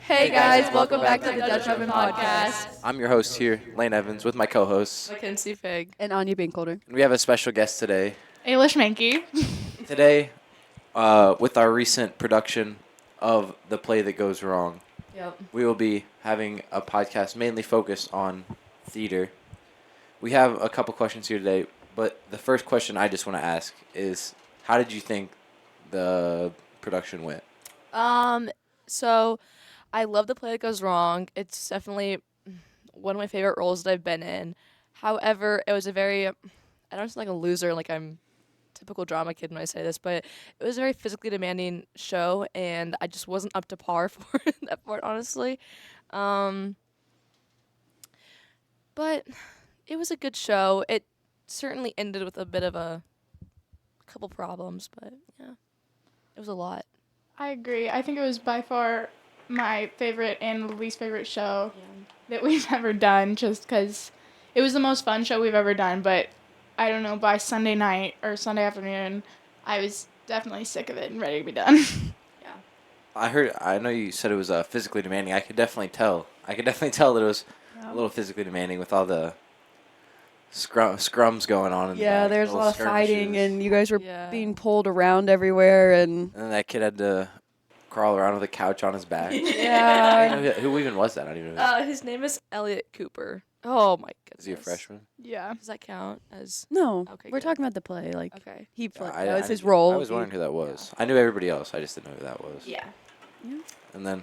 Hey guys, welcome back to the Dutch Oven Podcast. I'm your host here, Lane Evans, with my co-hosts. Mackenzie Fig. And Anya Binkolder. And we have a special guest today. Ayla Schmenke. Today, with our recent production of The Play That Goes Wrong, Yep. we will be having a podcast mainly focused on theater. We have a couple questions here today, but the first question I just want to ask is, how did you think the production went? So I love The Play That Goes Wrong. It's definitely one of my favorite roles that I've been in. However, it was a very, I don't sound like a loser, like I'm a typical drama kid when I say this, but it was a very physically demanding show, and I just wasn't up to par for that part, honestly. But it was a good show. It certainly ended with a bit of a couple problems, but yeah, it was a lot. I agree. I think it was by far my favorite and least favorite show that we've ever done, just because it was the most fun show we've ever done. But I don't know, by Sunday night or Sunday afternoon, I was definitely sick of it and ready to be done. I know you said it was physically demanding. I could definitely tell. I could definitely tell that it was a little physically demanding with all the scrums going on. In the back, There's a little lot of fighting, skirmishes. and you guys were Yeah. being pulled around everywhere, and And then that kid had to crawl around with a couch on his back. I yeah. don't know who even was that? I don't even know. His name is Elliot Cooper. Oh my goodness. Is he a freshman? Yeah. Does that count as No, Okay, we're good. talking about the play. Like okay? he played. I- That was I- his role. I was wondering who that was. I knew everybody else. I just didn't know who that was. Yeah. And then,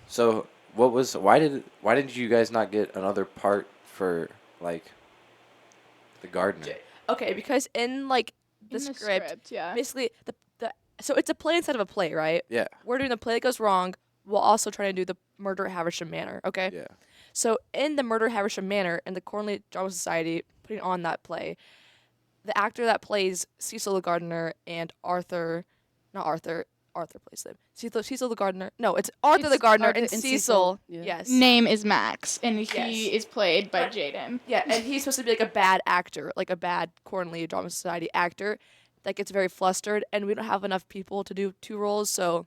so why did you guys not get another part for like the gardener? Okay, because in like the In script, yeah. basically the so it's a play instead of a play, right? Yeah. We're doing the play that goes wrong while also trying to do the Murder at Haversham Manor. Okay. Yeah. So in the Murder at Haversham Manor and the Cornley Drama Society putting on that play, the actor that plays Cecil the gardener and Arthur plays them. Cecil the gardener. No, it's Arthur the It's gardener Arthur and and Cecil. Cecil, yeah. Yes. Name is Max, and he Yes. is played by But- Jaden. Yeah, and he's supposed to be like a bad actor, like a bad Cornley Drama Society actor that gets very flustered, and we don't have enough people to do two roles, so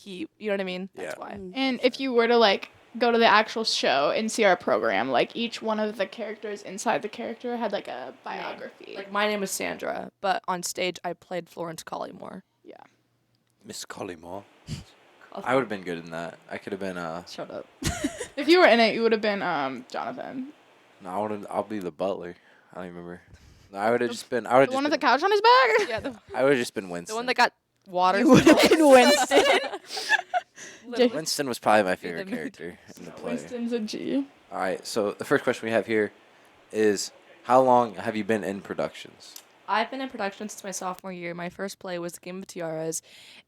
you know what I mean? That's Yeah. why. And if you were to like go to the actual show and see our program, like each one of the characters inside the character had like a biography. Like my name is Sandra, but on stage I played Florence Collymore. Miss Collymore. I would have been good in that. I could have been Shut up. If you were in it, you would have been Jonathan. No, I'll be the butler. I don't even remember. No, I would have just been. I would The have one just with the been, couch on his back? Yeah, the I would have just been Winston. one that got water. You would have been Winston. Little- Winston was probably my Be the favorite mood. character in the play. Winston's a G. All right, so the first question we have here is, how long have you been in productions? I've been in production since my sophomore year. My first play was Game of Tiaras,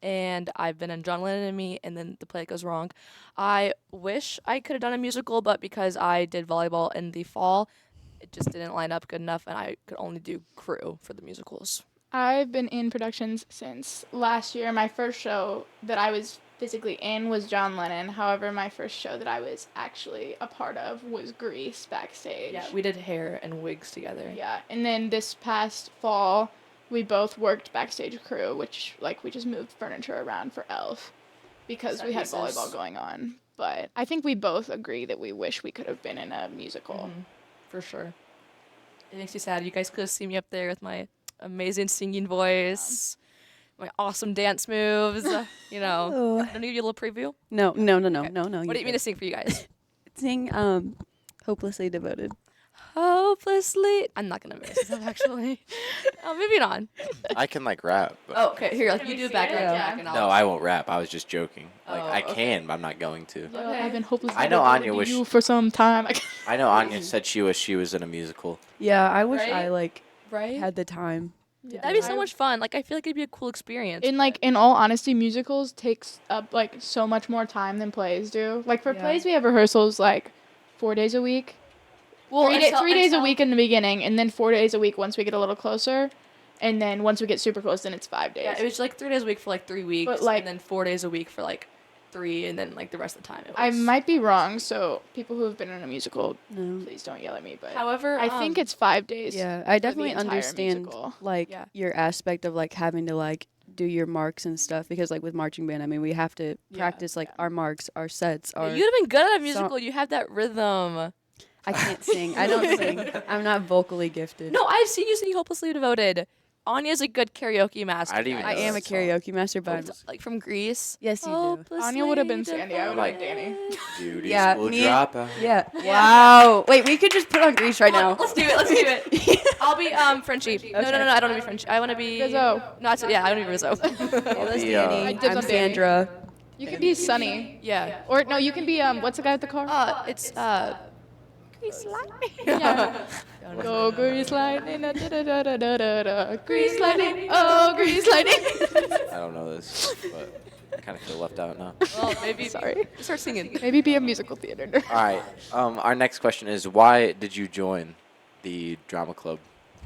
and I've been in John Lennon and Me, and then The Play That Goes Wrong. I wish I could have done a musical, but because I did volleyball in the fall, it just didn't line up good enough, and I could only do crew for the musicals. I've been in productions since last year. My first show that I was physically in was John Lennon. However, my first show that I was actually a part of was Grease backstage. Yeah, we did hair and wigs together. Yeah, and then this past fall, we both worked backstage crew, which like we just moved furniture around for Elf because Set we had pieces. volleyball going on. But I think we both agree that we wish we could have been in a musical. Mhm, for sure. It makes me sad. You guys could have seen me up there with my amazing singing voice, my awesome dance moves. You know, Oh. I'm gonna give you a little preview. No. Okay. What What do you mean to sing for you guys? sing? Hopelessly Devoted. Hopelessly. I'm not gonna miss it actually. Moving on. I can like rap. But Oh, okay. Here, like Can you we do see background it? track, and I'll. no, I won't rap. I was just joking. Like Oh, I okay. can, but I'm not going to. Yeah, Okay. I've been hopelessly I know devoted Anya to wish- you for some time. I know Anya said she was in a musical. Yeah, I wish Right? I like Right. had the time. That'd be so much fun. Like I feel like it'd be a cool experience. In all honesty, musicals takes up like so much more time than plays do. Like for Yeah. plays, we have rehearsals like 4 days a week. well, 3 days a week in the beginning, and then 4 days a week once we get a little closer, and then once we get super close, then it's 5 days. Yeah, it was like 3 days a week for like 3 weeks, like- and then 4 days a week for like 3, and then like the rest of the time. It was. I might be wrong, so people who have been in a musical, No. please don't yell at me. But However, I think it's 5 days. Yeah, I definitely entire understand musical. like Yeah. your aspect of like having to like do your marks and stuff because like with marching band, I mean, we have to Yeah, practice like yeah. our marks, our sets, Yeah, our. you'd have been good at a musical. You have that rhythm. I can't sing. I don't sing. I'm not vocally gifted. No, I've seen you sing Hopelessly Devoted. Anya's a good karaoke master. I didn't even I know am a that song. karaoke master, but I'm, Like from Greece. yes, you do. Hopelessly Anya would have been Sandy. I would have Like- been Danny. Duty Yeah, school me and- dropout. Yeah. Wow. Wait, we could just put on Grease right now. Let's do it. Let's do it. I'll be Frenchie. No, I don't want to be French. I want to be Rizzo. No, I want to be Rizzo. I'll That's be, Danny. I dibs I'm on Danny. Sandra. You can be Sunny. yeah. Or no, you can be what's the guy with the car? It's Grease Lightning. Yeah. Go Grease Lightning, da da da da da da da. Grease Lightning, oh Grease Lightning. I don't know this, but I kind of feel left out now. Well, maybe Sorry. start singing. Maybe be a musical theater nerd. All right. Our next question is, why did you join the drama club,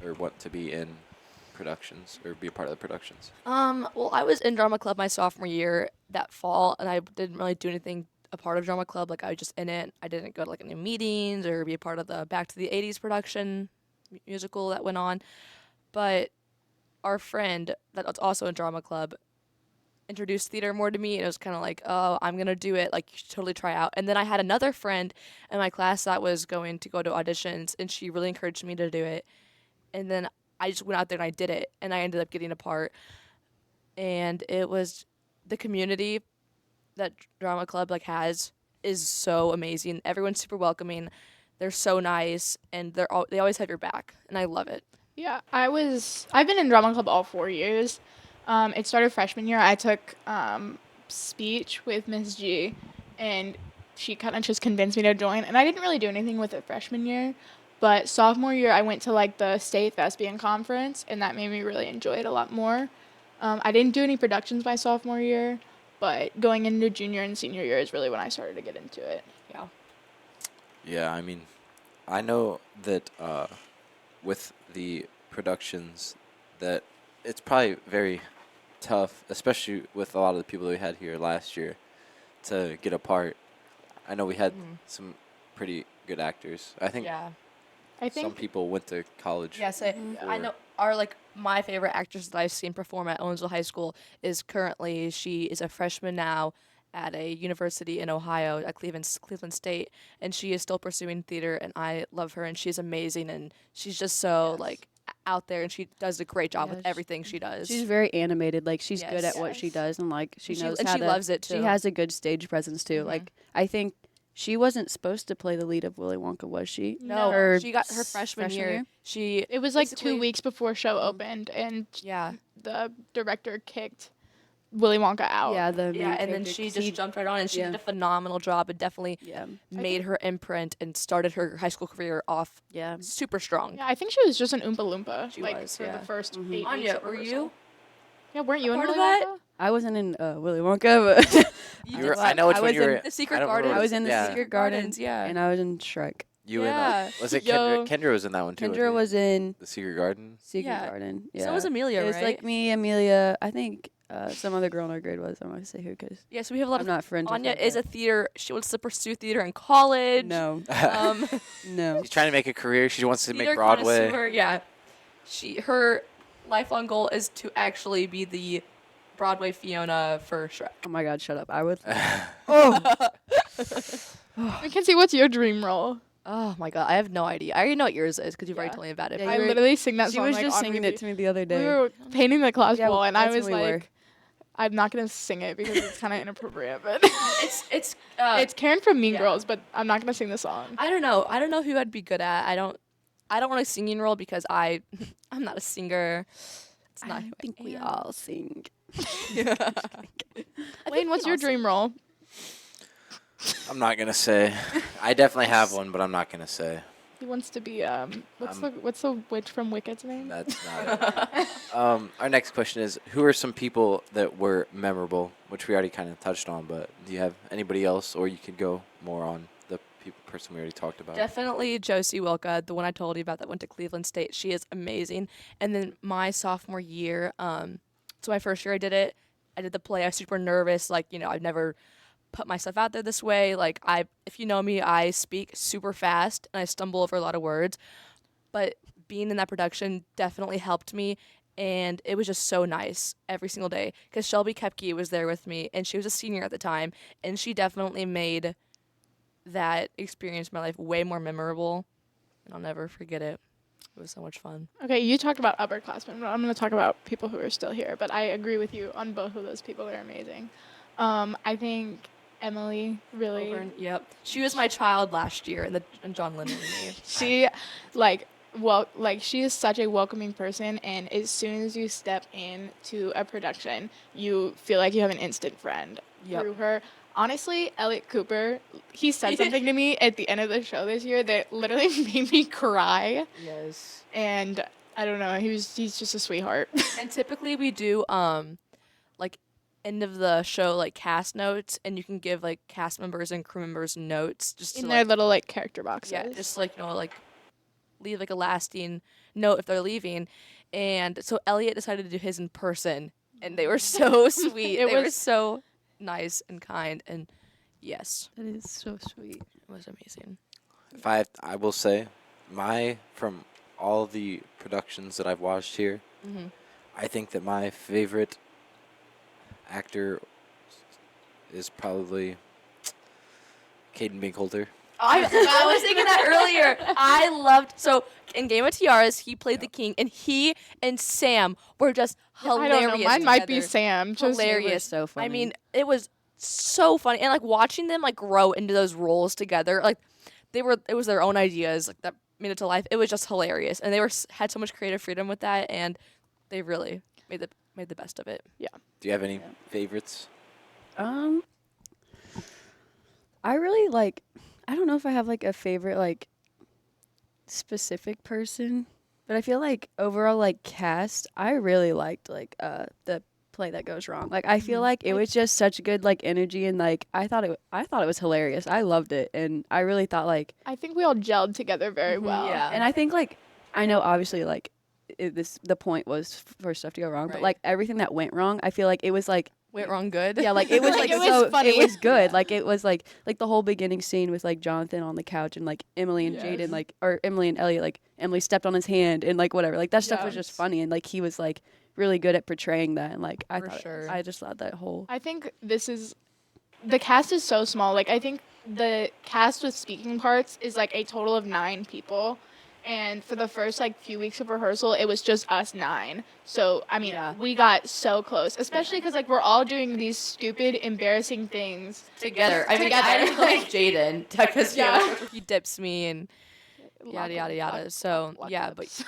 or want to be in productions, or be a part of the productions? Well, I was in drama club my sophomore year that fall, and I didn't really do anything a part of drama club. Like I was just in it. I didn't go to like any meetings or be a part of the Back to the '80s production musical that went on. But our friend that was also in drama club introduced theater more to me, and it was kind of like, oh, I'm gonna do it. Like you should totally try out. And then I had another friend in my class that was going to go to auditions, and she really encouraged me to do it. And then I just went out there and I did it, and I ended up getting a part. And it was the community that drama club like has is so amazing. Everyone's super welcoming. They're so nice, and they always have your back, and I love it. Yeah, I've been in drama club all 4 years. It started freshman year. I took speech with Miss G, and she kind of just convinced me to join. And I didn't really do anything with it freshman year, but sophomore year I went to like the state thespian conference, and that made me really enjoy it a lot more. I didn't do any productions my sophomore year, but going into junior and senior year is really when I started to get into it. Yeah. Yeah, I mean, I know that with the productions that it's probably very tough, especially with a lot of the people that we had here last year, to get a part. I know we had some pretty good actors. I think Yeah. I some think people went to college. Yes, I Or- know. My favorite actress that I've seen perform at Owensville High School is currently she is a freshman now at a university in Ohio at Cleveland State, and she is still pursuing theater, and I love her, and she's amazing, and she's just so like out there, and she does a great job Yeah, with everything she does. She's very animated. Like she's good Yes. at what she Yes. does, and like she She- knows and how she to. loves it, She too. has a good stage presence too. Mhm. Like I think she wasn't supposed to play the lead of Willy Wonka, was she? no, Her she got her freshman freshman year. year? She it was like 2 basically- weeks before show opened, and yeah. the director kicked Willy Wonka out. Yeah, the Yeah, main and then character, she 'cause just he- jumped right on, and she yeah. did a phenomenal job, and definitely Yeah, made her imprint and started her high school career off yeah. super strong. Yeah, I think she was just an Oompa Loompa. She like was, for yeah. the first Mhm. 8 weeks Anya, of were rehearsal. you? Yeah, weren't you in part of Willy that? Wonka? I wasn't in Willy Wonka, but You were, I know which I one was you were. in The Secret I don't Garden. remember I was in the yeah. Secret Garden, Gardens, yeah. and I was in Shrek. You Yeah. and was it Yo. Kendra? Kendra was in that one too. Kendra was in the Secret Garden. Secret Yeah. Garden. Yeah. So was Amelia, It was right? like me, Amelia. I think some other girl in our grade was. I'm not gonna say who because Yeah, so we have a lot I'm of. not friends. Anya with is her, a theater. She wants to pursue theater in college. no, Um, no. She's trying to make a career. She wants to make theater Broadway. connoisseur, yeah. Her lifelong goal is to actually be the Broadway Fiona for Shrek. Oh my God, shut up! I would. Mackenzie, what's your dream role? Oh my god, I have no idea. I already know what yours is because you've already Yeah. told me about it. Yeah, but I you were- literally sing that She song. was like, just on singing repeat. it to me the other We day. were painting the class Yeah, wall, and I that's was when we were. like, I'm not gonna sing it because it's kind of inappropriate, but it's it's Karen from Mean yeah. Girls, but I'm not gonna sing the song. I don't know. I don't know who I'd be good at. I don't want a singing role because I'm not a singer. It's not I who think we am. all sing. Wayne, what's your dream role? I'm not gonna say. I definitely have one, but I'm not gonna say. He wants to be what's the witch from Wicked's name? That's not it. Our next question is: who are some people that were memorable? Which we already kind of touched on, but do you have anybody else, or you could go more on the person we already talked about? Definitely Josie Wilka, the one I told you about that went to Cleveland State. She is amazing. And then my sophomore year, so my first year I did it. I did the play. I was super nervous. Like, I've never put myself out there this way. Like, if you know me, I speak super fast and I stumble over a lot of words. But being in that production definitely helped me. and it was just so nice every single day because Shelby Kepke was there with me, and she was a senior at the time, and she definitely made that experience in my life way more memorable, and I'll never forget it. It was so much fun. Okay, you talked about upperclassmen, but I'm going to talk about people who are still here. But I agree with you on both of those people. They're amazing. I think Emily really. Yep. She was my child last year in John Lennon and me. She, she is such a welcoming person, and as soon as you step into a production, you feel like you have an instant friend Yep. through her. Honestly, Elliot Cooper, he said something to me at the end of the show this year that literally made me cry. Yes. And I don't know, he's just a sweetheart. And typically we do like end of the show like cast notes, and you can give like cast members and crew members notes just In to their like, little like character boxes. yeah, just like like leave like a lasting note if they're leaving. And so Elliot decided to do his in person, and they were so sweet. They were so nice and kind, and yes, That is so sweet. it was amazing. If I will say, from all the productions that I've watched here, Mhm. I think that my favorite actor is probably Caden Binkholder. I was thinking that earlier. I loved so in Game of Tiaras he played the king, and he and Sam were just hilarious. I don't know, mine might be together. Sam. Just Hilarious. so funny. I mean, it was so funny, and like watching them like grow into those roles together, like it was their own ideas like that made it to life. It was just hilarious, and they had so much creative freedom with that, and they really made the best of it. Do you have any favorites? I really like. I don't know if I have like a favorite like specific person, but I feel like overall like cast, I really liked like the Play That Goes Wrong. Like I feel like it was just such good like energy, and like I thought it was hilarious. I loved it, and I really thought like I think we all gelled together very well. Yeah. and I think like I know obviously like the point was for stuff to go wrong, but Right. like everything that went wrong, I feel like it was like Went wrong good. yeah, like it was Like, like it was so funny. it was good. Like it was like the whole beginning scene with like Jonathan on the couch and like Emily and Yes. Jaden like or Emily and Elliot like Emily stepped on his hand and like whatever. Like that stuff was just Yes. funny, and like he was like really good at portraying that, and like I For thought sure. I just thought that whole I think the cast is so small. Like I think the cast with speaking parts is like a total of 9 people. And for the first like few weeks of rehearsal, it was just us 9. So I mean, Yeah. we got so close, especially because like we're all doing these stupid, embarrassing things Together. I mean, Together. I didn't like Jaden because Yeah. he dips me and yada yada yada. So Lock yeah, lips.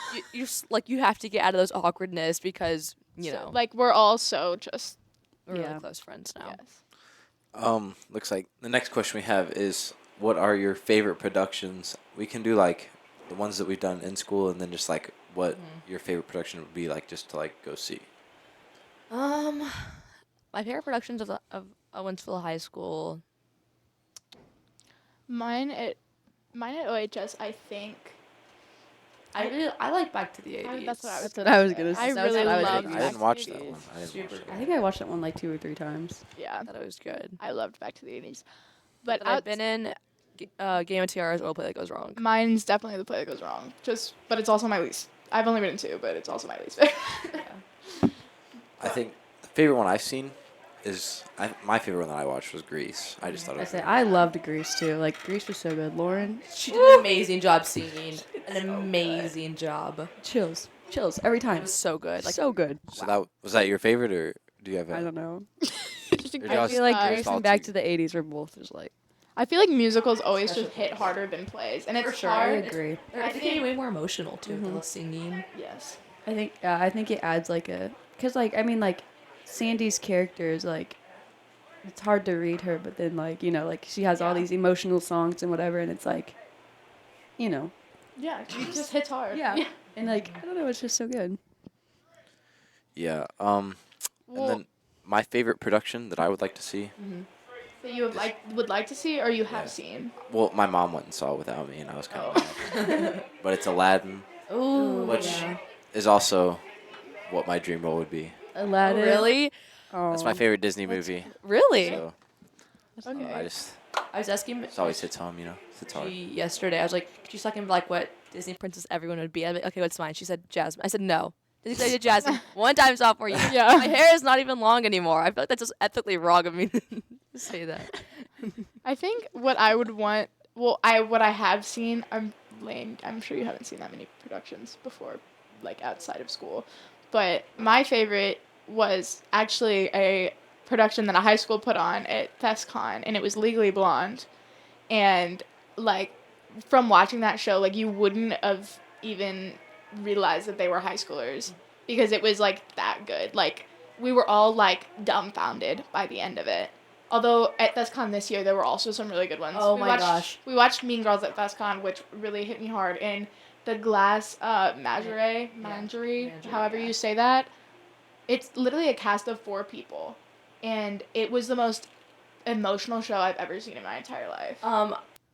but you have to get out of those awkwardness because you know like we're all so just we're Yeah. really close friends now. yes. Looks like the next question we have is, what are your favorite productions? We can do like the ones that we've done in school, and then just like what your favorite production would be like, just to like go see. My favorite productions of Owensville High School. Mine at OHS, I think. I like Back to the 80s. That's what I was. that's what I was gonna say. I That's really what I was loved thinking. I didn't Back watch to the that one. 80s. I didn't watch I that. think I watched that one like 2 or 3 times. Yeah, I thought it was good. I loved Back to the 80s. But But I've been in Game of Tiaras or Play That Goes Wrong. mine's definitely The Play That Goes Wrong. But it's also my least. I've only been in 2, but it's also my least favorite. I think the favorite one I've seen is my favorite one that I watched was Grease. I just thought it I was said I loved Grease too. Like Grease was so good. Lauren, She did an amazing job singing. An amazing job. chills every time. It was so good. Like so good. So that was that your favorite, or do you have? I don't know. You're I just- feel like uh, Grease and Back to the 80s were both just like. I feel like musicals always just hit harder than plays, and it's For sure. I hard. agree. I think it's way more emotional too. The singing. Yes. I think it adds like cause like I mean like Sandy's character is like it's hard to read her, but then like you know like she has all Yeah. these emotional songs and whatever, and it's like, you know, Yeah, it just hits hard. yeah, and like I don't know, it's just so good. Yeah. Well, And then my favorite production that I would like to see. that you would like to see or you have Yeah. seen. Well, my mom went and saw it without me, and I was kind of mad. But it's Aladdin, Ooh. which is also what my dream role would be. Aladdin. Really? Oh. That's my favorite Disney movie. Really? So Okay. I was asking it always hits home, you know. It's hard. yesterday. I was like, she's talking like what Disney princess everyone would be. I'm like, okay, what's mine? She said Jasmine. I said no, Disney Executive Jasmine. One time sophomore year. Yeah. My hair is not even long anymore. I feel like that's just ethically wrong of me to say that. I think what I would want, what I have seen, I'm sure you haven't seen that many productions before, like outside of school, but my favorite was actually a production that a high school put on at FestCon, and it was Legally Blonde, and like from watching that show, like you wouldn't have even realized that they were high schoolers because it was like that good. Like we were all like dumbfounded by the end of it. Although at FestCon this year there were also some really good ones. Oh we my watched, gosh. We watched Mean Girls at FestCon, which really hit me hard. And the Glass Menagerie, however yeah. you say that, it's literally a cast of 4 people, and it was the most emotional show I've ever seen in my entire life.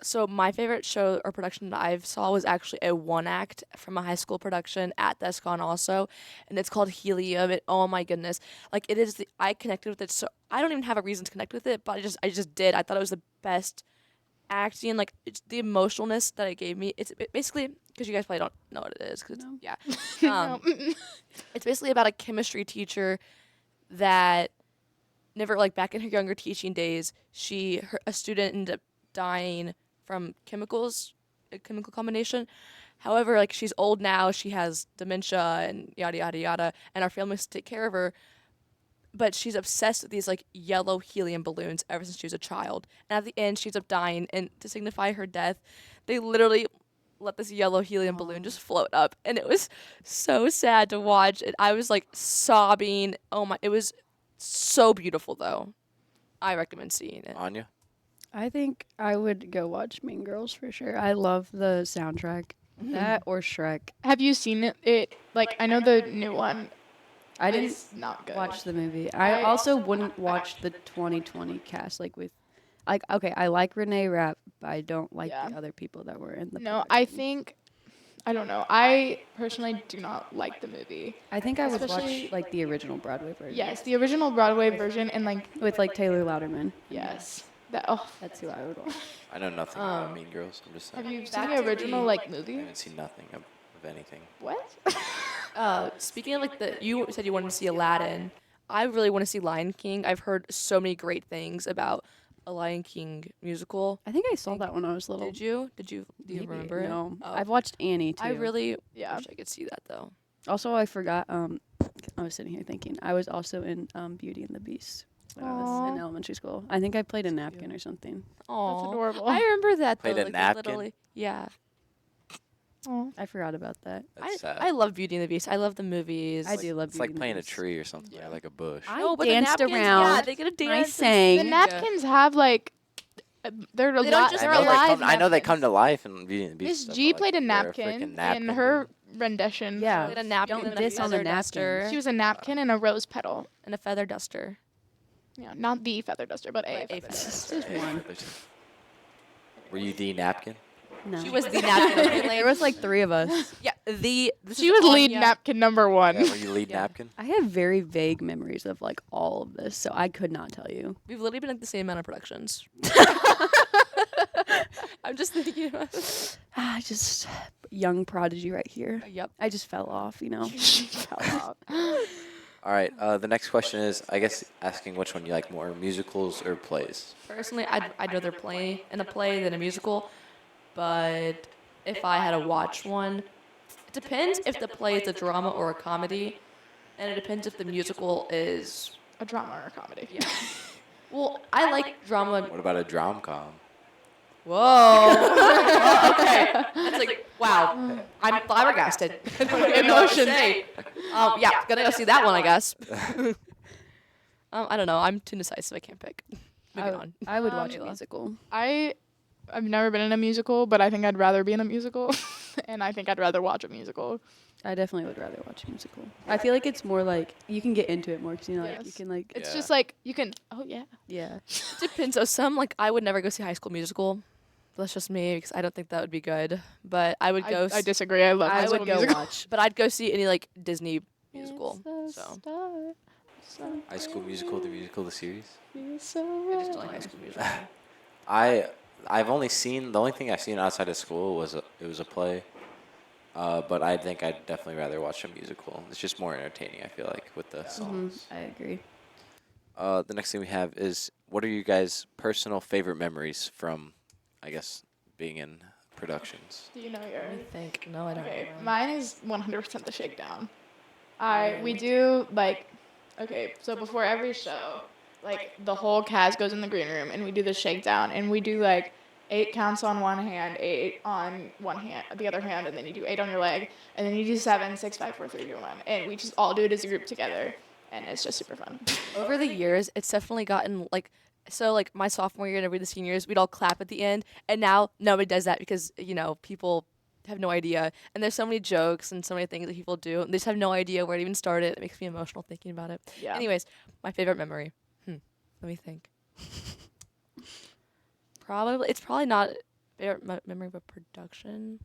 So my favorite show or production that I've saw was actually a one act from a high school production at ThesCon also, and it's called Helium. Oh my goodness, like it is. I connected with it, so I don't even have a reason to connect with it, but I just did. I thought it was the best acting, like it's the emotionalness that it gave me. Basically because you guys probably don't know what it is. No. Yeah, No. it's basically about a chemistry teacher that never like back in her younger teaching days, a student ended up dying from a chemical combination. However, like she's old now, she has dementia and yada yada yada, and our family has to take care of her. But she's obsessed with these like yellow helium balloons ever since she was a child. And at the end, she ends up dying, and to signify her death, they literally let this yellow helium balloon just float up, and it was so sad to watch. And I was like sobbing. Oh my! It was so beautiful, though. I recommend seeing it. Anya? I think I would go watch Mean Girls for sure. I love the soundtrack. That or Shrek. Have you seen it? Like I know the new one. I didn't It's not good. watch the movie. I also wouldn't watch the 2020 cast okay, I like Renee Rapp, but I don't like Yeah. the other people that were in the No, I production. think I don't know. I personally do not like the movie. I think I would especially- watch like the original Broadway version. Yes, the original Broadway version and like With like Taylor Louderman. yes. That That's who I would watch. I know nothing about Mean Girls. I'm just saying. have you seen Back the to original the- like I movie? haven't seen nothing of anything. What? Speaking of like you said you wanted to see Aladdin. I really want to see Lion King. I've heard so many great things about a Lion King musical. I think I saw that when I was little. Did you? Do you Maybe. remember it? No. Oh. I've watched Annie too. I really Yeah. wish I could see that though. Also, I forgot. I was sitting here thinking. I was also in Beauty and the Beast when I was in Aw. elementary school. I think I played a napkin or something. Oh, That's adorable. I remember that though. Played a like, napkin? literally- Yeah. Aw. I forgot about that. That's sad. I love Beauty and the Beast. I love the movies. I do love. It's like Beauty and the playing a Beast. tree or something, Yeah. or like a bush. I No, but the danced napkins, around. Yeah, they get a I dance. and sang. The sing. napkins have like they're They don't alive. just- I They're know, alive. I know they napkins. come to life in Beauty and the Beast. Miss stuff, G but, played a like, they're freaking napkin in napkin, her rendition. Yeah. Played a napkin Don't and a diss on the feather duster. napkins. She was a napkin and a rose petal. And a feather duster. Yeah, not the feather duster, but a But a feather feather duster. Just one. Were you the napkin? No. She was the napkin. Okay, There was like 3 of us. Yeah, this She is was lead Anya. napkin number 1. Yeah, were you lead Yeah. napkin? I have very vague memories of like all of this, so I could not tell you. We've literally been at the same amount of productions. I'm just thinking about it. Just young prodigy right here. Yep. I just fell off, you know. She fell out. All right. The next question is, I guess, asking which one you like more, musicals or plays. Personally, I'd rather play in a play than a musical. But if I had to watch one, it depends if the play is a drama or a comedy. And it depends if the musical is. A drama or a comedy. Yeah. Well, I like drama. What about a drom-com? Whoa. Okay. That's like, wow. I'm flabbergasted. Emotions. Yeah, gonna go see that one, I guess. I don't know. I'm too indecisive. I can't pick. Moving on. I would watch a Mila. musical. I've never been in a musical, but I think I'd rather be in a musical, and I think I'd rather watch a musical. I definitely would rather watch a musical. I feel like it's more like you can get into it more because you know like you Yes. can like It's Yeah. just like you can. Oh yeah. yeah. Depends. So some like I would never go see High School Musical. That's just me because I don't think that would be good. But I would go. I disagree. I love. I High School would go Musical. watch. But I'd go see any like Disney musical. It's So the start, High School Musical, the musical, the series. I just don't like High School Musical. I've only seen, the only thing I've seen outside of school was it was a play. but I think I'd definitely rather watch a musical. It's just more entertaining, I feel like, with the songs. I agree. The next thing we have is, what are you guys' personal favorite memories from, I guess, being in productions? Do you know Let yours? me think. No, I don't Okay, know. mine is 100% the shakedown. We do like, okay, so before every show, like the whole cast goes in the green room and we do the shakedown and we do like 8 counts on one hand, 8 on one hand, the other hand, and then you do 8 on your leg, and then you do 7, 6, 5, 4, 3, 2, 1, and we just all do it as a group together, and it's just super fun. Over the years, it's definitely gotten like, so like my sophomore year and every the seniors, we'd all clap at the end, and now nobody does that because people have no idea, and there's so many jokes and so many things that people do, and they just have no idea where it even started. It makes me emotional thinking about it. Yeah. Anyways, my favorite memory. Let me think. It's probably not favorite memory of a production.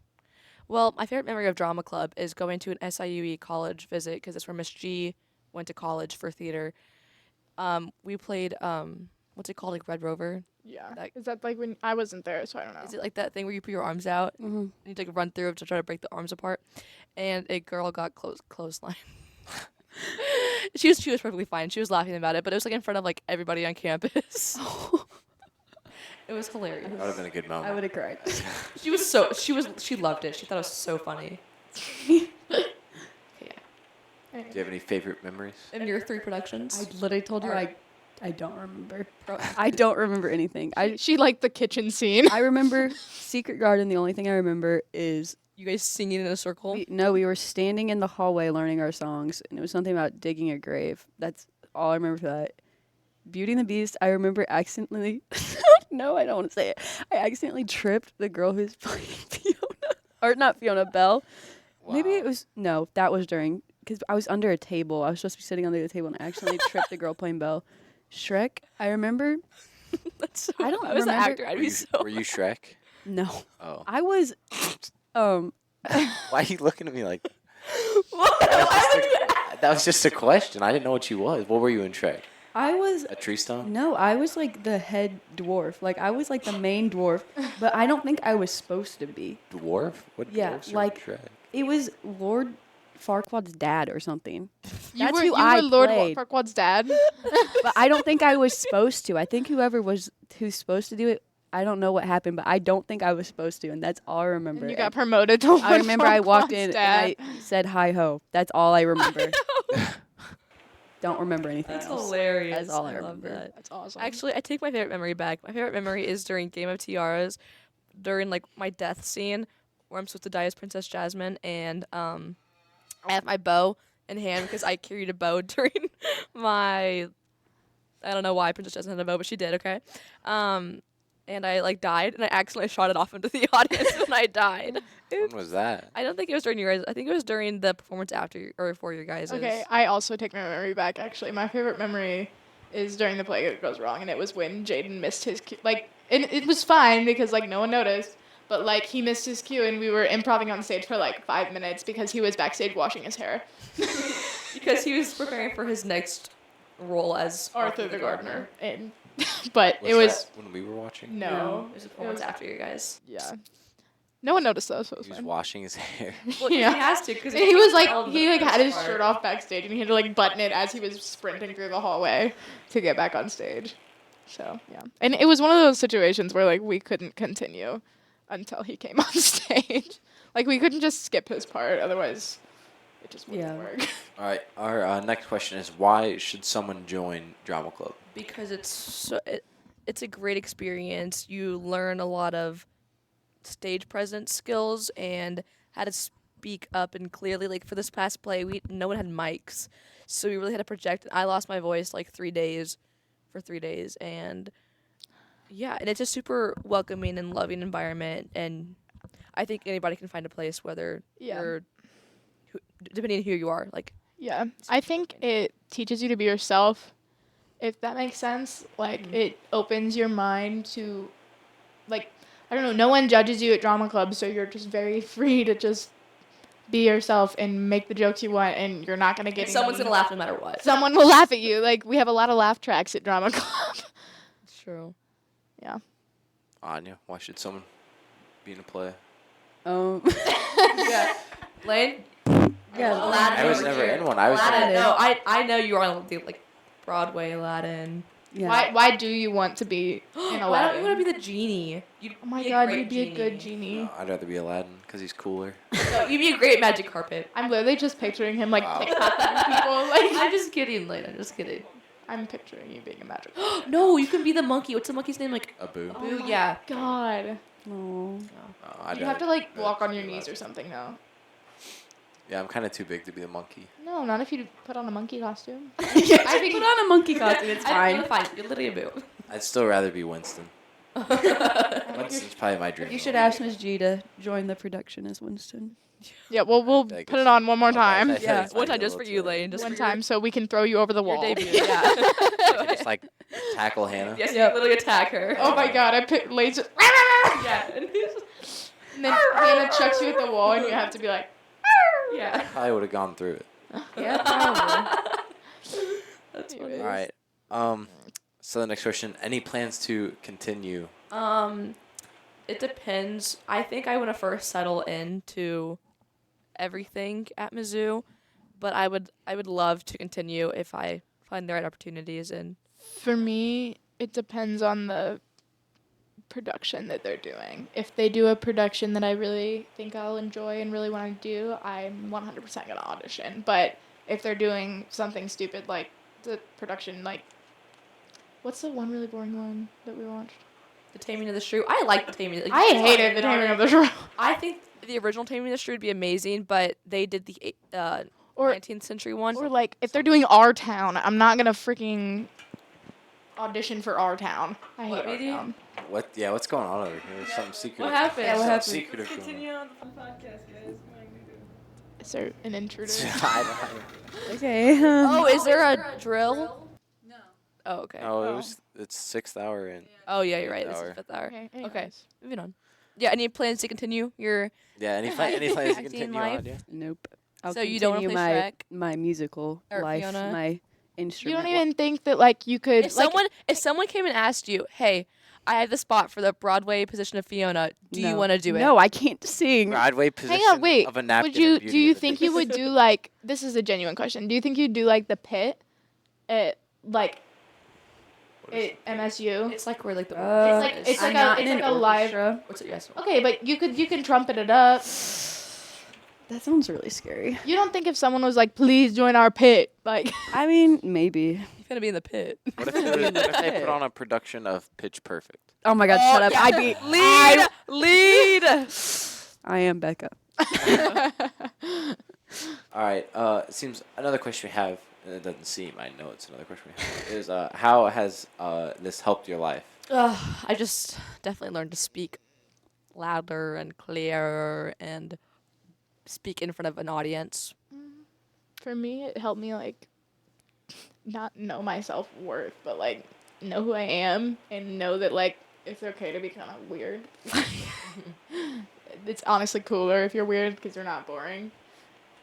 Well, my favorite memory of drama club is going to an SIUE college visit because that's where Miss G went to college for theater. We played what's it called, like Red Rover? Yeah. That- Is that like when I wasn't there, so I don't know. Is it like that thing where you put your arms out Mm-hmm. and you like run through to try to break the arms apart? And a girl got clothesline. She was perfectly fine. She was laughing about it, but it was like in front of like everybody on campus. It was hilarious. That would have been a good moment. I would have cried. She loved it. She thought it was so funny. Okay, yeah. Do you have any favorite memories? And your 3 productions? I literally told you Art. I don't remember. I don't remember anything. She liked the kitchen scene. I remember Secret Garden. The only thing I remember is You guys singing in a circle? we were standing in the hallway learning our songs, and it was something about digging a grave. That's all I remember for that. Beauty and the Beast, I remember accidentally. No, I don't want to say it. I accidentally tripped the girl who's playing Fiona, or not Fiona, Belle. Maybe it was that was during because I was under a table. I was supposed to be sitting under the table, and I accidentally tripped the girl playing Belle. Shrek, I remember. That's so. I don't I was the remember- actor. I'd Were be you, so. were you Shrek? No, Oh. I was. Why are you looking at me like that was just a question. I didn't know what you was. What were you in Shrek? I was. A tree stump? No, I was like the head dwarf. Like I was like the main dwarf, but I don't think I was supposed to be. Dwarf? What Yeah, dwarfs are in like- Shrek? It was Lord Farquaad's dad or something. You That's were, who you I were Lord played. Farquaad's dad. But I don't think I was supposed to. I think who's supposed to do it, I don't know what happened, but I don't think I was supposed to, and that's all I remember. And you got And promoted to Lord I remember I walked Farquaad's in dad. and I said hi ho. That's all I remember. Don't remember anything That's else. hilarious. That's all I love remember. that. That's awesome. Actually, I take my favorite memory back. My favorite memory is during Game of Tiaras, during like my death scene, where I'm supposed to die as Princess Jasmine, and I have my bow in hand because I carried a bow during my. I don't know why Princess Jasmine had a bow, but she did. Okay, and I like died, and I accidentally shot it off into the audience, and I died. When was that? I don't think it was during your guys. I think it was during the performance after or before your guys'. Okay, I also take my memory back. Actually, my favorite memory is during the play that goes wrong, and it was when Jaden missed his cue. Like, and it was fine because like no one noticed, but like he missed his cue, and we were improvising on stage for like 5 minutes because he was backstage washing his hair. because he was preparing for his next role as Arthur the Gardener, and but it Was was that when we were watching? no, It was a performance was- after you guys. yeah, no one noticed though, so it was He was fine. washing his hair. Well, Yeah. he has to because And he was like had his shirt off backstage, and he had to like button it as he was sprinting through the hallway to get back on stage. So yeah, and it was one of those situations where like we couldn't continue until he came on stage. Like we couldn't just skip his part, otherwise it just wouldn't Yeah. work. All right. Our next question is, why should someone join drama club? because it's a great experience. You learn a lot of stage presence skills and how to speak up and clearly. Like for this past play, no one had mics, so we really had to project. I lost my voice like 3 days, and yeah, and it's a super welcoming and loving environment, and I think anybody can find a place, whether Yeah. depending on who you are. Like Yeah, I think it teaches you to be yourself, if that makes sense. Like it opens your mind to, like, I don't know. No one judges you at drama club, so you're just very free to just be yourself and make the jokes you want, and you're not gonna get. someone's any- gonna laugh no matter what. Someone will laugh at you. Like we have a lot of laugh tracks at drama club. It's true. Yeah. Anya, why should someone be in a play? Um, Yeah. Lane? Yeah, Aladdin. I was over never here. in one. I was Aladdin. never- No, I know you are on the like Broadway Aladdin. Yeah. Why do you want to be in Why don't Aladdin? you want to be the genie? You'd Oh my be god, great you'd be a good genie. I'd rather be Aladdin because he's cooler. No, you'd be a great magic carpet. I'm literally just picturing him like Wow. TikToking people. Like I'm just kidding, Lane. I'm just kidding. I'm picturing you being a magic. No, you can be the monkey. What's the monkey's name? Like Abu. Abu. Yeah. God. Oh. Oh, I'd You have to rather- like walk on be your knees Aladdin. or something though. Yeah, I'm kind of too big to be the monkey. No, not if you put on a monkey costume. I think put on a monkey costume. It's fine. Fine. You're literally Abu. I'd still rather be Winston. Winston's probably my dream. You should role. ask Miss G to join the production as Winston. Yeah, well, we'll I put guess- it on one more Okay, time. I feel Yeah. like it's One might time be a just for little you, too late. Lane. Just One for your- time so we can throw you over the Your wall. debut. Yeah. I could just like tackle Hannah. Yes, Yep. you literally attack her. Oh my god, I picked laser. Yeah. And then Hannah chucks you at the wall and you have to be like, Yeah. Probably would have gone through it. Yeah, probably. That's funny. All right. So the next question: any plans to continue? It depends. I think I want to first settle into everything at Mizzou, but I would love to continue if I find the right opportunities. And for me, it depends on the production that they're doing. If they do a production that I really think I'll enjoy and really want to do, I'm 100% going to audition. But if they're doing something stupid like the production, like, what's the one really boring one that we watched? the Taming of the Shrew, I like the Taming. Like, I hated the Taming of the Shrew. I think the original Taming of the Shrew would be amazing, but they did the Or 19th century one. Or like if they're doing Our Town, I'm not gonna freaking audition for Our Town. I hate What, Our BD? Town. What? Yeah, what's going on over here? There's something secret. What happened? Yeah, what happened? Secretive going on. on the podcast, guys. Is there an intruder? I don't- Okay. Oh, is there a drill? No. Oh, okay. No, Oh. it's 6th hour in. Oh, yeah, you're right. This Hour. is 5th hour. Okay. Okay. anyways. Moving on. Yeah, any plans to continue your... Yeah, any plans to Acting continue life? on? Yeah. Nope. I'll So you don't wanna continue play my Shrek? my musical Or life, Fiona? my You instrument. don't even think that like you could If like someone came and asked you, hey, I have the spot for the Broadway position of Fiona, do you want to do it? No, I can't sing. Broadway position hang on, wait. of a napkin. Would you in Beauty do you and the think Beast. you would do like this is a genuine question. Do you think you'd do like the pit at like What is at MSU? It's like we're like the... it's I'm like a- not it's in like an a live- orchestra. What's it, yes? Okay, but you can trumpet it up. That sounds really scary. You don't think if someone was like, please join our pit, like I mean, maybe. You're going to be in the pit. What if, what if they put on a production of Pitch Perfect? Oh my God! Oh, shut up! yeah. I'd be Lead! I am Becca. All right. It seems another question we have. And it doesn't seem. I know it's another question we have. Is how has this helped your life? I just definitely learned to speak louder and clearer and speak in front of an audience. for me, it helped me like not know my self-worth, but like know who I am and know that like it's okay to be kind of weird. It's honestly cooler if you're weird because you're not boring.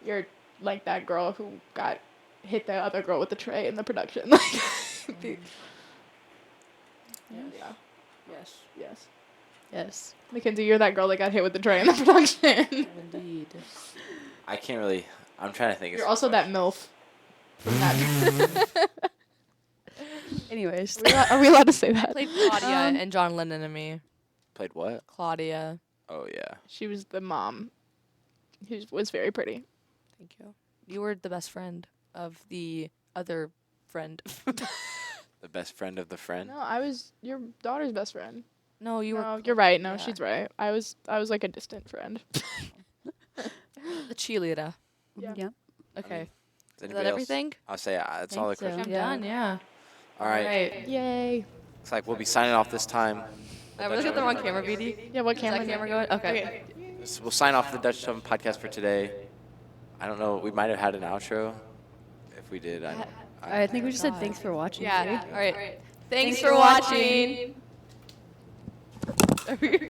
You're like that girl who got hit the other girl with the tray in the production. Like, yeah. Yes. Yes. Yes. Mackenzie, you're that girl that got hit with the tray in the production. Indeed. I can't really. I'm trying to think. of You're some also that questions. MILF. From that. Anyways, Are we allowed to say that? Played Claudia and John Lennon and me. Played what? Claudia. Oh yeah. She was the mom who was very pretty. Thank you. You were the best friend of the other friend. The best friend of the friend. No, I was your daughter's best friend. No, you No, were you're right. No, yeah. she's right. I was like a distant friend. the cheerleader. Yeah. yeah. Okay. Is Is anybody that else? everything? I'll say that's all the Think so. questions. I'm Yeah. done, yeah. All right. Yay. Looks like we'll be signing off this time. We're looking at the wrong camera, BD. Yeah, what Is camera? that camera going? Okay. So we'll sign off the Dutch Oven podcast for today. I don't know. We might have had an outro. If we did, I think we just said thanks for watching. Yeah. right? All right. Thanks for watching.